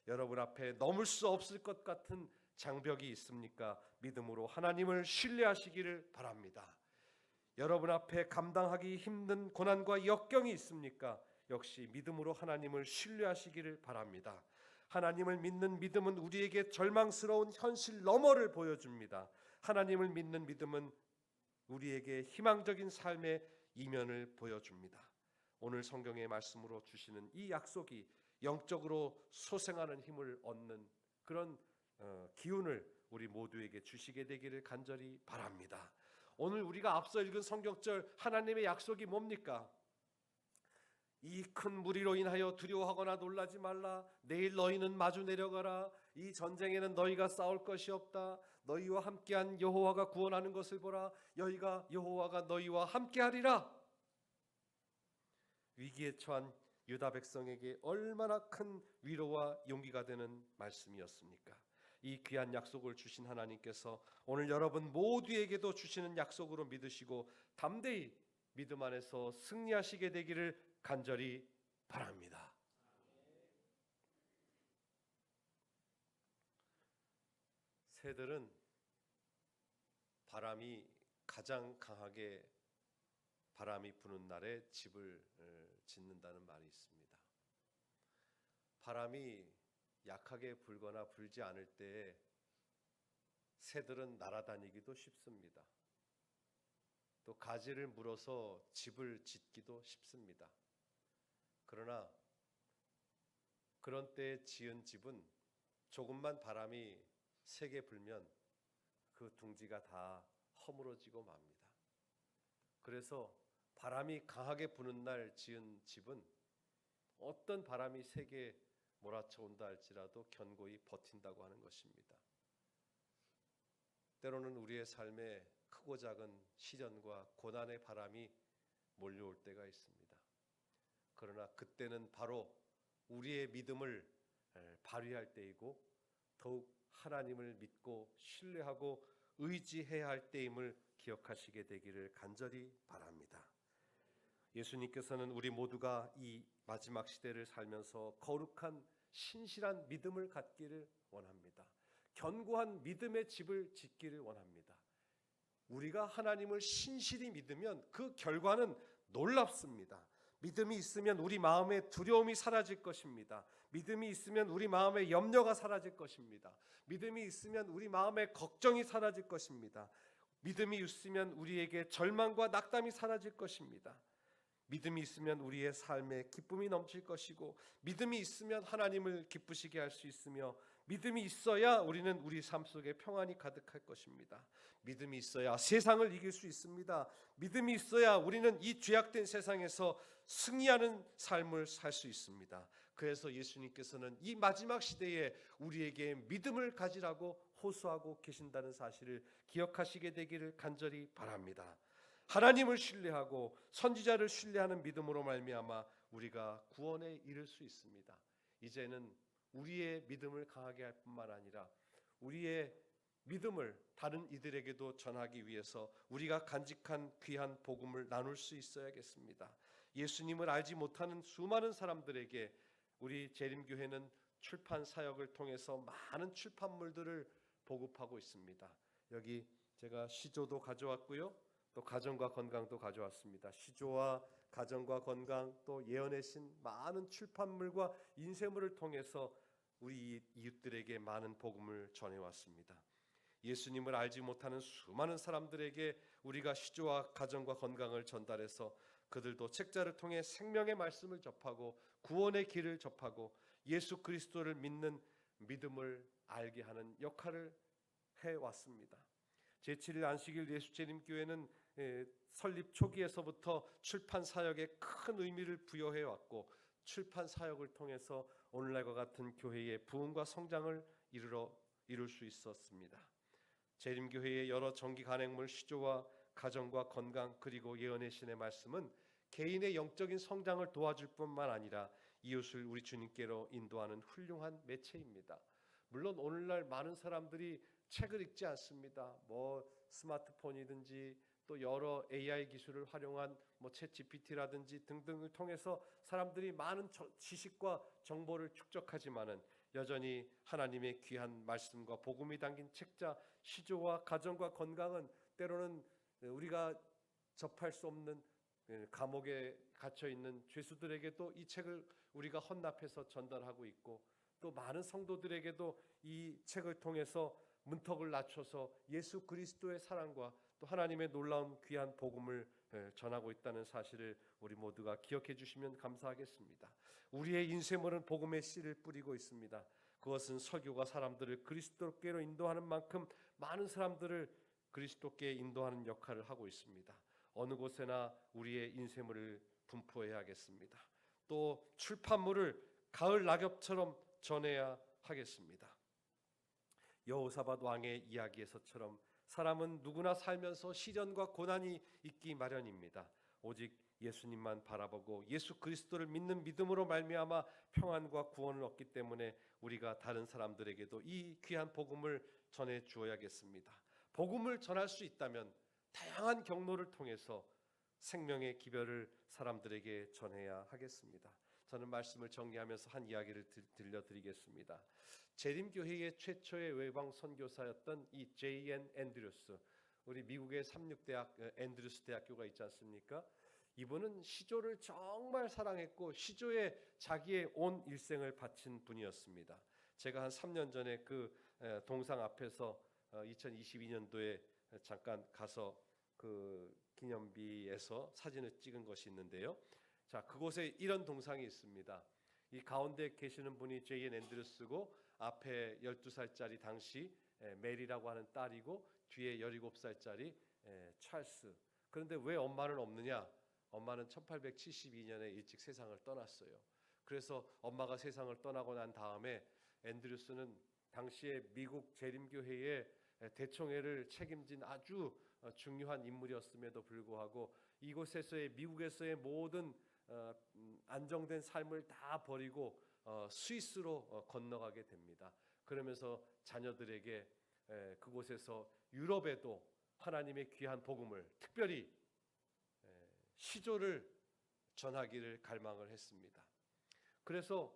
여러분 앞에 넘을 수 없을 것 같은 장벽이 있습니까? 믿음으로 하나님을 신뢰하시기를 바랍니다. 여러분 앞에 감당하기 힘든 고난과 역경이 있습니까? 역시 믿음으로 하나님을 신뢰하시기를 바랍니다. 하나님을 믿는 믿음은 우리에게 절망스러운 현실 너머를 보여줍니다. 하나님을 믿는 믿음은 우리에게 희망적인 삶의 이면을 보여줍니다. 오늘 성경의 말씀으로 주시는 이 약속이 영적으로 소생하는 힘을 얻는 그런 기운을 우리 모두에게 주시게 되기를 간절히 바랍니다. 오늘 우리가 앞서 읽은 성경절 하나님의 약속이 뭡니까? 이 큰 무리로 인하여 두려워하거나 놀라지 말라. 내일 너희는 마주 내려가라. 이 전쟁에는 너희가 싸울 것이 없다. 너희와 함께한 여호와가 구원하는 것을 보라. 여호와가 너희와 함께하리라. 위기에 처한 유다 백성에게 얼마나 큰 위로와 용기가 되는 말씀이었습니까? 이 귀한 약속을 주신 하나님께서 오늘 여러분 모두에게도 주시는 약속으로 믿으시고 담대히 믿음 안에서 승리하시게 되기를 간절히 바랍니다. 새들은 바람이 가장 강하게 바람이 부는 날에 집을 짓는다는 말이 있습니다. 바람이 약하게 불거나 불지 않을 때에 새들은 날아다니기도 쉽습니다. 또 가지를 물어서 집을 짓기도 쉽습니다. 그러나 그런 때에 지은 집은 조금만 바람이 세게 불면 그 둥지가 다 허물어지고 맙니다. 그래서 바람이 강하게 부는 날 지은 집은 어떤 바람이 세게 몰아쳐온다 할지라도 견고히 버틴다고 하는 것입니다. 때로는 우리의 삶에 크고 작은 시련과 고난의 바람이 몰려올 때가 있습니다. 그러나 그때는 바로 우리의 믿음을 발휘할 때이고 더욱 하나님을 믿고 신뢰하고 의지해야 할 때임을 기억하시게 되기를 간절히 바랍니다. 예수님께서는 우리 모두가 이 마지막 시대를 살면서 거룩한 신실한 믿음을 갖기를 원합니다. 견고한 믿음의 집을 짓기를 원합니다. 우리가 하나님을 신실히 믿으면 그 결과는 놀랍습니다. 믿음이 있으면 우리 마음의 두려움이 사라질 것입니다. 믿음이 있으면 우리 마음의 염려가 사라질 것입니다. 믿음이 있으면 우리 마음의 걱정이 사라질 것입니다. 믿음이 있으면 우리에게 절망과 낙담이 사라질 것입니다. 믿음이 있으면 우리의 삶에 기쁨이 넘칠 것이고, 믿음이 있으면 하나님을 기쁘시게 할 수 있으며, 믿음이 있어야 우리는 우리 삶 속에 평안이 가득할 것입니다. 믿음이 있어야 세상을 이길 수 있습니다. 믿음이 있어야 우리는 이 죄악된 세상에서 승리하는 삶을 살 수 있습니다. 그래서 예수님께서는 이 마지막 시대에 우리에게 믿음을 가지라고 호소하고 계신다는 사실을 기억하시게 되기를 간절히 바랍니다. 하나님을 신뢰하고 선지자를 신뢰하는 믿음으로 말미암아 우리가 구원에 이를 수 있습니다. 이제는 우리의 믿음을 강하게 할 뿐만 아니라 우리의 믿음을 다른 이들에게도 전하기 위해서 우리가 간직한 귀한 복음을 나눌 수 있어야겠습니다. 예수님을 알지 못하는 수많은 사람들에게 우리 재림교회는 출판 사역을 통해서 많은 출판물들을 보급하고 있습니다. 여기 제가 시조도 가져왔고요, 또 가정과 건강도 가져왔습니다. 시조와 가정과 건강, 또 예언의 신, 많은 출판물과 인쇄물을 통해서 우리 이웃들에게 많은 복음을 전해왔습니다. 예수님을 알지 못하는 수많은 사람들에게 우리가 시조와 가정과 건강을 전달해서 그들도 책자를 통해 생명의 말씀을 접하고 구원의 길을 접하고 예수 그리스도를 믿는 믿음을 알게 하는 역할을 해왔습니다. 제7일 안식일 예수재림교회는 설립 초기에서부터 출판 사역에 큰 의미를 부여해 왔고, 출판 사역을 통해서 오늘날과 같은 교회의 부흥과 성장을 이룰 수 있었습니다. 재림교회의 여러 정기 간행물, 시조와 가정과 건강, 그리고 예언의 신의 말씀은 개인의 영적인 성장을 도와줄 뿐만 아니라 이웃을 우리 주님께로 인도하는 훌륭한 매체입니다. 물론 오늘날 많은 사람들이 책을 읽지 않습니다. 스마트폰이든지 또 여러 AI 기술을 활용한 챗 GPT라든지 등등을 통해서 사람들이 많은 지식과 정보를 축적하지만은 여전히 하나님의 귀한 말씀과 복음이 담긴 책자 시조와 가정과 건강은 때로는 우리가 접할 수 없는 감옥에 갇혀 있는 죄수들에게도 이 책을 우리가 헌납해서 전달하고 있고, 또 많은 성도들에게도 이 책을 통해서 문턱을 낮춰서 예수 그리스도의 사랑과 또 하나님의 놀라운 귀한 복음을 전하고 있다는 사실을 우리 모두가 기억해 주시면 감사하겠습니다. 우리의 인쇄물은 복음의 씨를 뿌리고 있습니다. 그것은 설교가 사람들을 그리스도께로 인도하는 만큼 많은 사람들을 그리스도께 인도하는 역할을 하고 있습니다. 어느 곳에나 우리의 인쇄물을 분포해야겠습니다. 또 출판물을 가을 낙엽처럼 전해야 하겠습니다. 여호사밧 왕의 이야기에서처럼 사람은 누구나 살면서 시련과 고난이 있기 마련입니다. 오직 예수님만 바라보고 예수 그리스도를 믿는 믿음으로 말미암아 평안과 구원을 얻기 때문에 우리가 다른 사람들에게도 이 귀한 복음을 전해 주어야겠습니다. 복음을 전할 수 있다면 다양한 경로를 통해서 생명의 기별을 사람들에게 전해야 하겠습니다. 저는 말씀을 정리하면서 한 이야기를 들려드리겠습니다. 재림교회의 최초의 외방 선교사였던 이 J.N. 앤드루스, 우리 미국의 삼육대학 앤드루스 대학교가 있지 않습니까? 이분은 시조를 정말 사랑했고 시조에 자기의 온 일생을 바친 분이었습니다. 제가 한 3년 전에 그 동상 앞에서 2022년도에 잠깐 가서 그 기념비에서 사진을 찍은 것이 있는데요. 자, 그곳에 이런 동상이 있습니다. 이 가운데 계시는 분이 J.N. 앤드루스고, 앞에 12살짜리 당시 메리라고 하는 딸이고, 뒤에 17살짜리 찰스. 그런데 왜 엄마는 없느냐? 엄마는 1872년에 일찍 세상을 떠났어요. 그래서 엄마가 세상을 떠나고 난 다음에 앤드루스는 당시에 미국 재림교회의 대총회를 책임진 아주 중요한 인물이었음에도 불구하고 이곳에서의 미국에서의 모든 안정된 삶을 다 버리고 스위스로 건너가게 됩니다. 그러면서 자녀들에게 그곳에서 유럽에도 하나님의 귀한 복음을, 특별히 시조를 전하기를 갈망을 했습니다. 그래서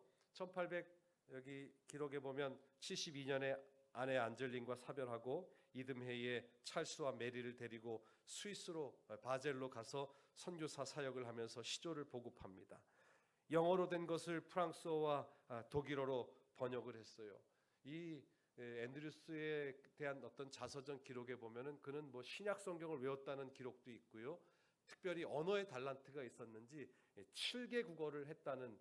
여기 기록에 보면 72년에 아내 안젤린과 사별하고 이듬해에 찰스와 메리를 데리고 스위스로 바젤로 가서 선교사 사역을 하면서 시조를 보급합니다. 영어로 된 것을 프랑스어와 독일어로 번역을 했어요. 이 앤드류스에 대한 어떤 자서전 기록에 보면은 그는 뭐 신약 성경을 외웠다는 기록도 있고요. 특별히 언어의 달란트가 있었는지 7개 국어를 했다는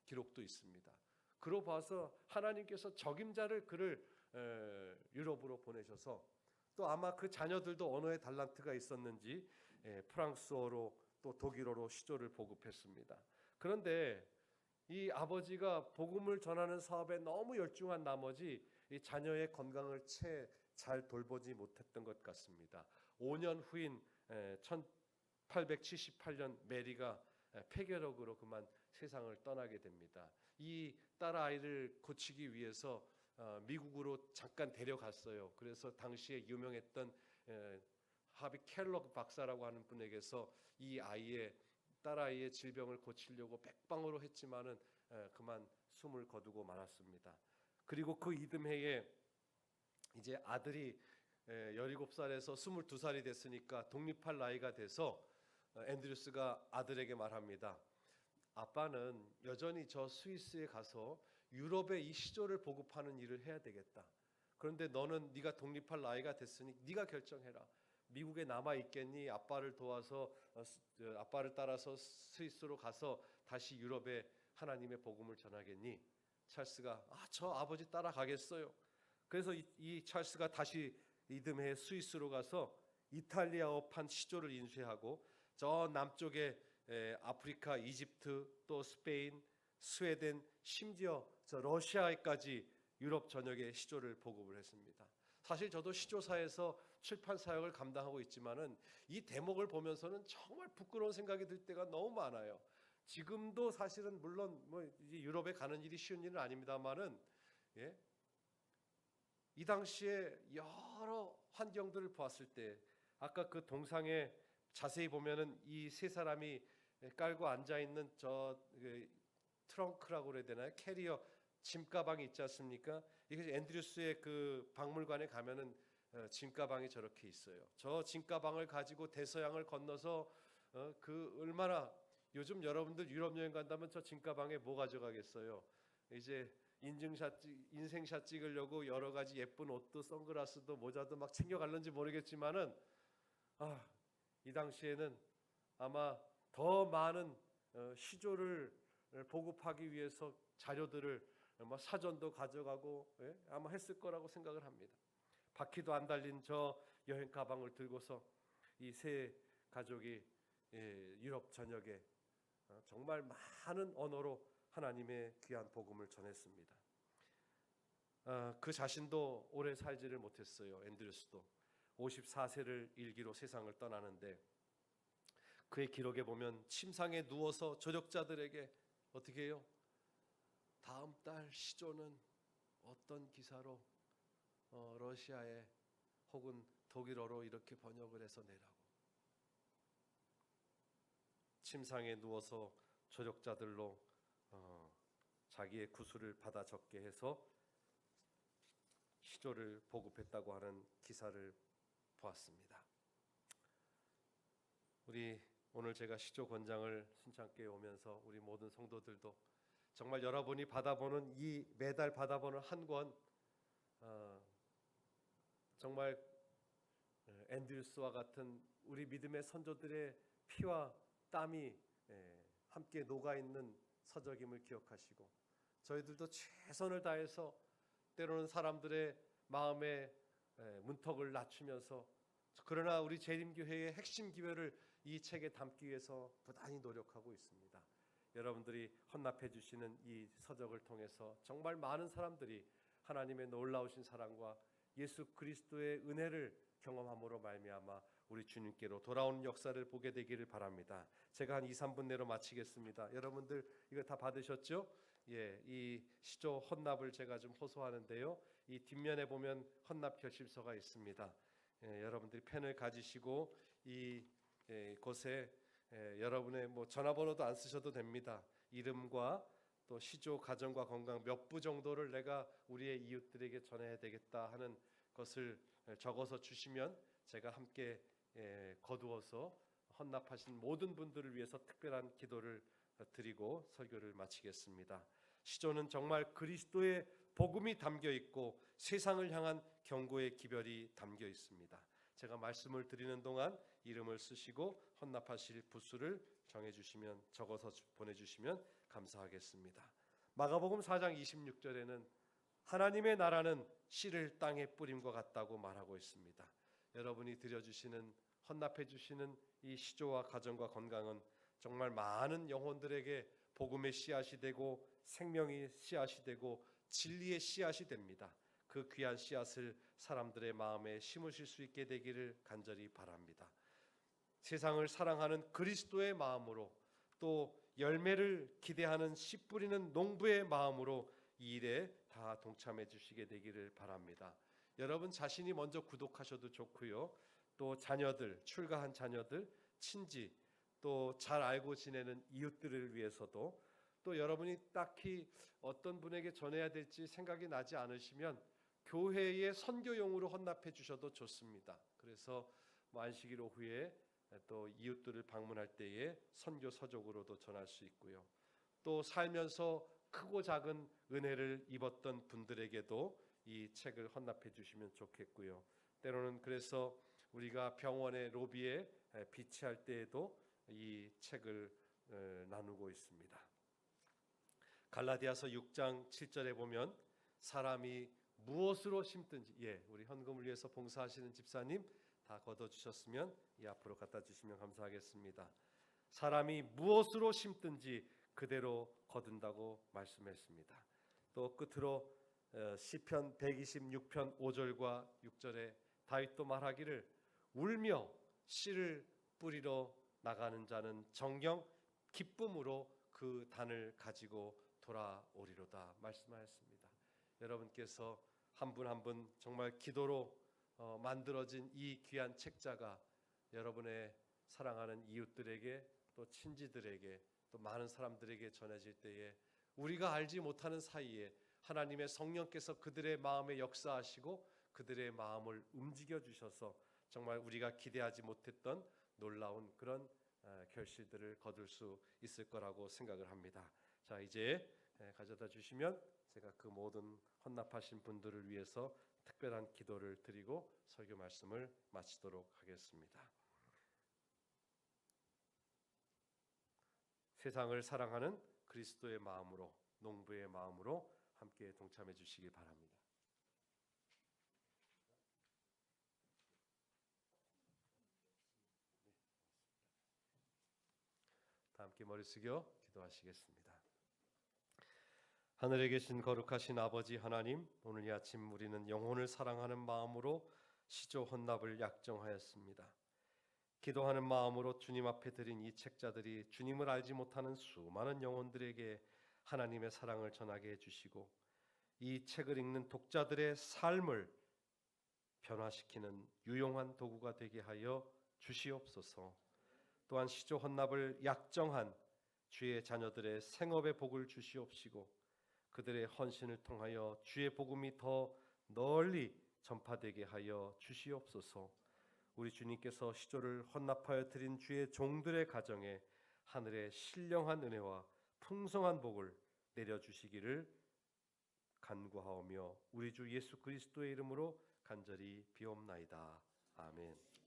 기록도 있습니다. 그로 봐서 하나님께서 적임자를 그를 유럽으로 보내셔서 또 아마 그 자녀들도 언어의 달란트가 있었는지 프랑스어로 또 독일어로 시조를 보급했습니다. 그런데 이 아버지가 복음을 전하는 사업에 너무 열중한 나머지 이 자녀의 건강을 채 잘 돌보지 못했던 것 같습니다. 5년 후인 1878년 메리가 폐결핵으로 그만 세상을 떠나게 됩니다. 이 딸 아이를 고치기 위해서 미국으로 잠깐 데려갔어요. 그래서 당시에 유명했던 하비 켈럭 박사라고 하는 분에게서 이 아이의 딸아이의 질병을 고치려고 백방으로 했지만은 그만 숨을 거두고 말았습니다. 그리고 그 이듬해에 이제 아들이 17살에서 22살이 됐으니까 독립할 나이가 돼서 앤드류스가 아들에게 말합니다. 아빠는 여전히 저 스위스에 가서 유럽의 이 시조를 보급하는 일을 해야 되겠다. 그런데 너는 네가 독립할 나이가 됐으니 네가 결정해라. 미국에 남아 있겠니? 아빠를 도와서 아빠를 따라서 스위스로 가서 다시 유럽에 하나님의 복음을 전하겠니? 찰스가 저 아버지 따라가겠어요. 그래서 이 찰스가 다시 이듬해 스위스로 가서 이탈리아어판 시조를 인쇄하고 저 남쪽에 아프리카, 이집트, 또 스페인, 스웨덴, 심지어 저 러시아에까지 유럽 전역에 시조를 보급을 했습니다. 사실 저도 시조사에서 출판 사역을 감당하고 있지만은 이 대목을 보면서는 정말 부끄러운 생각이 들 때가 너무 많아요. 지금도 사실은 물론 뭐 이제 유럽에 가는 일이 쉬운 일은 아닙니다만은 이 당시에 여러 환경들을 보았을 때 아까 그 동상에 자세히 보면은 이 세 사람이 깔고 앉아 있는 저 트렁크라고 그래야 되나요? 캐리어 짐가방이 있지 않습니까? 이게 앤드류스의 그 박물관에 가면은 짐가방이 저렇게 있어요. 저 짐가방을 가지고 대서양을 건너서 그 얼마나 요즘 여러분들 유럽 여행 간다면 저 짐가방에 뭐 가져가겠어요? 이제 인생샷 찍으려고 여러 가지 예쁜 옷도 선글라스도 모자도 막 챙겨갈는지 모르겠지만은 이 당시에는 아마 더 많은 시조를 보급하기 위해서 자료들을 사전도 가져가고 아마 했을 거라고 생각을 합니다. 바퀴도 안 달린 저 여행 가방을 들고서 이 세 가족이 유럽 전역에 정말 많은 언어로 하나님의 귀한 복음을 전했습니다. 그 자신도 오래 살지를 못했어요. 앤드류스도 54세를 일기로 세상을 떠나는데 그의 기록에 보면 침상에 누워서 조력자들에게 어떻게 해요? 다음 달 시조는 어떤 기사로 러시아에 혹은 독일어로 이렇게 번역을 해서 내라고. 침상에 누워서 조력자들로 자기의 구술을 받아 적게 해서 시조를 보급했다고 하는 기사를 보았습니다. 우리 오늘 제가 시조 권장을 순창교회 오면서 우리 모든 성도들도 정말 여러분이 받아보는 이 매달 받아보는 한 권 정말 앤드류스와 같은 우리 믿음의 선조들의 피와 땀이 함께 녹아있는 서적임을 기억하시고 저희들도 최선을 다해서 때로는 사람들의 마음에 문턱을 낮추면서 그러나 우리 재림교회의 핵심 기회를 이 책에 담기 위해서 부단히 노력하고 있습니다. 여러분들이 헌납해 주시는 이 서적을 통해서 정말 많은 사람들이 하나님의 놀라우신 사랑과 예수 그리스도의 은혜를 경험함으로 말미암아 우리 주님께로 돌아오는 역사를 보게 되기를 바랍니다. 제가 한 2-3분 내로 마치겠습니다. 여러분들 이거 다 받으셨죠? 이 시조 헌납을 제가 좀 호소하는데요. 이 뒷면에 보면 헌납 결심서가 있습니다. 여러분들이 펜을 가지시고 이 곳에 여러분의 뭐 전화번호도 안 쓰셔도 됩니다. 이름과 또 시조 가정과 건강 몇 부 정도를 내가 우리의 이웃들에게 전해야 되겠다 하는 것을 적어서 주시면 제가 함께 거두어서 헌납하신 모든 분들을 위해서 특별한 기도를 드리고 설교를 마치겠습니다. 시조는 정말 그리스도의 복음이 담겨 있고 세상을 향한 경고의 기별이 담겨 있습니다. 제가 말씀을 드리는 동안 이름을 쓰시고 헌납하실 부수를 정해주시면 적어서 보내주시면 감사하겠습니다. 마가복음 4장 26절에는 하나님의 나라는 씨를 땅에 뿌림과 같다고 말하고 있습니다. 여러분이 드려주시는 헌납해 주시는 이 시조와 가정과 건강은 정말 많은 영혼들에게 복음의 씨앗이 되고 생명의 씨앗이 되고 진리의 씨앗이 됩니다. 그 귀한 씨앗을 사람들의 마음에 심으실 수 있게 되기를 간절히 바랍니다. 세상을 사랑하는 그리스도의 마음으로 또 열매를 기대하는 씨 뿌리는 농부의 마음으로 이 일에 다 동참해 주시게 되기를 바랍니다. 여러분 자신이 먼저 구독하셔도 좋고요. 또 자녀들, 출가한 자녀들, 친지, 또 잘 알고 지내는 이웃들을 위해서도 또 여러분이 딱히 어떤 분에게 전해야 될지 생각이 나지 않으시면 교회의 선교용으로 헌납해 주셔도 좋습니다. 그래서 안식일 오후에 또 이웃들을 방문할 때에 선교 서적으로도 전할 수 있고요. 또 살면서 크고 작은 은혜를 입었던 분들에게도 이 책을 헌납해 주시면 좋겠고요. 때로는 그래서 우리가 병원의 로비에 비치할 때에도 이 책을 나누고 있습니다. 갈라디아서 6장 7절에 보면 사람이 무엇으로 심든지, 우리 헌금을 위해서 봉사하시는 집사님 다 걷어주셨으면 이 앞으로 갖다 주시면 감사하겠습니다. 사람이 무엇으로 심든지 그대로 거둔다고 말씀했습니다. 또 끝으로 시편 126편 5절과 6절에 다윗도 말하기를 울며 씨를 뿌리러 나가는 자는 정녕 기쁨으로 그 단을 가지고 돌아오리로다 말씀하였습니다. 여러분께서 한 분 한 분 정말 기도로 만들어진 이 귀한 책자가 여러분의 사랑하는 이웃들에게 또 친지들에게 또 많은 사람들에게 전해질 때에 우리가 알지 못하는 사이에 하나님의 성령께서 그들의 마음에 역사하시고 그들의 마음을 움직여 주셔서 정말 우리가 기대하지 못했던 놀라운 그런 결실들을 거둘 수 있을 거라고 생각을 합니다. 자, 이제 가져다 주시면 제가 그 모든 헌납하신 분들을 위해서 특별한 기도를 드리고 설교 말씀을 마치도록 하겠습니다. 세상을 사랑하는 그리스도의 마음으로, 농부의 마음으로 함께 동참해 주시기 바랍니다. 다 함께 머리 숙여 기도하시겠습니다. 하늘에 계신 거룩하신 아버지 하나님, 오늘 이 아침 우리는 영혼을 사랑하는 마음으로 시조 헌납을 약정하였습니다. 기도하는 마음으로 주님 앞에 드린 이 책자들이 주님을 알지 못하는 수많은 영혼들에게 하나님의 사랑을 전하게 해주시고 이 책을 읽는 독자들의 삶을 변화시키는 유용한 도구가 되게 하여 주시옵소서. 또한 시조 헌납을 약정한 주의 자녀들의 생업의 복을 주시옵시고 그들의 헌신을 통하여 주의 복음이 더 널리 전파되게 하여 주시옵소서. 우리 주님께서 시조를 헌납하여 드린 주의 종들의 가정에 하늘의 신령한 은혜와 풍성한 복을 내려주시기를 간구하오며 우리 주 예수 그리스도의 이름으로 간절히 비옵나이다. 아멘.